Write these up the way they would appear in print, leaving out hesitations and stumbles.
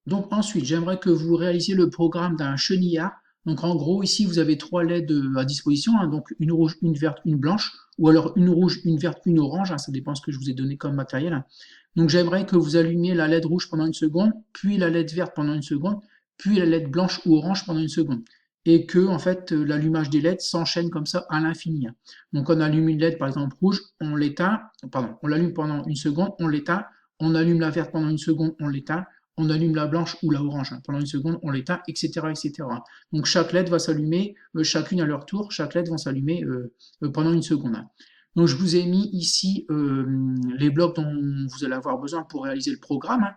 Donc ensuite, j'aimerais que vous réalisiez le programme d'un chenillard. Donc en gros, ici, vous avez trois LED à disposition, hein, donc une rouge, une verte, une blanche, ou alors une rouge, une verte, une orange, hein, ça dépend ce que je vous ai donné comme matériel, hein. Donc j'aimerais que vous allumiez la LED rouge pendant une seconde, puis la LED verte pendant une seconde, puis la LED blanche ou orange pendant une seconde. Et que en fait l'allumage des LED s'enchaîne comme ça à l'infini, hein. Donc on allume une LED par exemple rouge, on l'éteint, pardon, on l'allume pendant une seconde, on l'éteint, on allume la verte pendant une seconde, on l'éteint, on allume la blanche ou la orange, hein, pendant une seconde, on l'éteint, etc., etc. Donc chaque LED va s'allumer, chacune à leur tour, chaque LED va s'allumer pendant une seconde, hein. Donc je vous ai mis ici les blocs dont vous allez avoir besoin pour réaliser le programme, hein.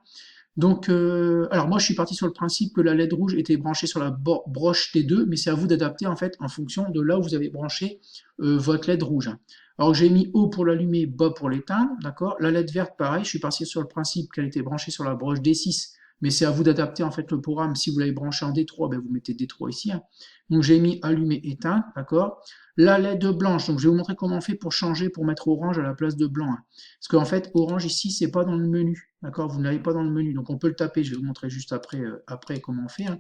Donc, alors moi je suis parti sur le principe que la LED rouge était branchée sur la broche T2, mais c'est à vous d'adapter en fait en fonction de là où vous avez branché votre LED rouge, hein. Alors j'ai mis haut pour l'allumer, bas pour l'éteindre, d'accord. La LED verte, pareil, je suis parti sur le principe qu'elle était branchée sur la broche D6, mais c'est à vous d'adapter en fait le programme. Si vous l'avez branché en D3, ben, vous mettez D3 ici, hein. Donc j'ai mis allumé, éteint, d'accord. La LED blanche, donc je vais vous montrer comment on fait pour changer, pour mettre orange à la place de blanc, hein. Parce qu'en fait, orange ici, c'est pas dans le menu. D'accord, vous ne l'avez pas dans le menu, donc on peut le taper, je vais vous montrer juste après, après comment on fait, hein.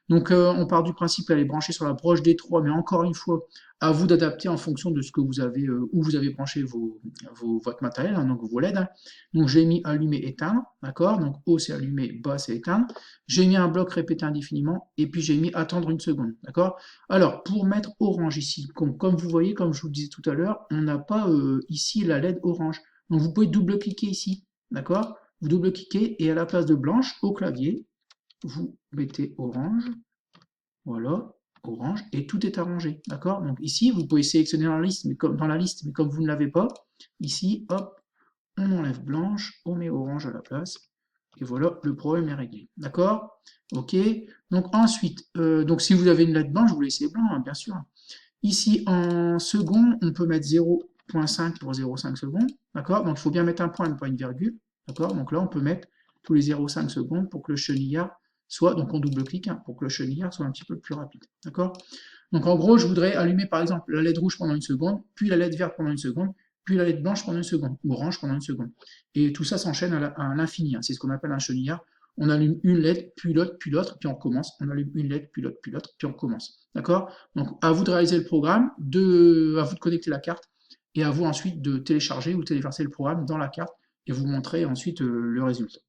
Donc on part du principe qu'elle est branchée sur la broche D3, mais encore une fois, à vous d'adapter en fonction de ce que vous avez, où vous avez branché votre matériel, hein, donc vos LED, hein. Donc j'ai mis allumer, éteindre, d'accord, donc haut c'est allumer, bas c'est éteindre. J'ai mis un bloc répété indéfiniment, et puis j'ai mis attendre une seconde, d'accord. Alors pour mettre orange ici, comme vous voyez, comme je vous le disais tout à l'heure, on n'a pas ici la LED orange. Donc vous pouvez double-cliquer ici, d'accord. Vous double-cliquez et à la place de blanche, au clavier, vous mettez orange, voilà, orange, et tout est arrangé, d'accord. Donc ici, vous pouvez sélectionner dans la liste, mais comme vous ne l'avez pas, ici, hop, on enlève blanche, on met orange à la place, et voilà, le problème est réglé, d'accord. Ok, donc ensuite, donc si vous avez une lettre blanche, vous laissez blanc, hein, bien sûr. Ici, en secondes, on peut mettre 0,5 pour 0,5 secondes, d'accord. Donc il faut bien mettre un point, pas une virgule, d'accord. Donc là, on peut mettre tous les 0,5 secondes pour que le chenillard soit, donc on double-clique, hein, pour que le chenillard soit un petit peu plus rapide, d'accord. Donc en gros, je voudrais allumer par exemple la LED rouge pendant une seconde, puis la LED verte pendant une seconde, puis la LED blanche pendant une seconde, ou orange pendant une seconde. Et tout ça s'enchaîne à l'infini, hein. C'est ce qu'on appelle un chenillard. On allume une LED, puis l'autre, puis on recommence. On allume une LED, puis l'autre, puis on recommence. D'accord. Donc à vous de réaliser le programme, à vous de connecter la carte, et à vous ensuite de télécharger ou téléverser le programme dans la carte, et vous montrer ensuite le résultat.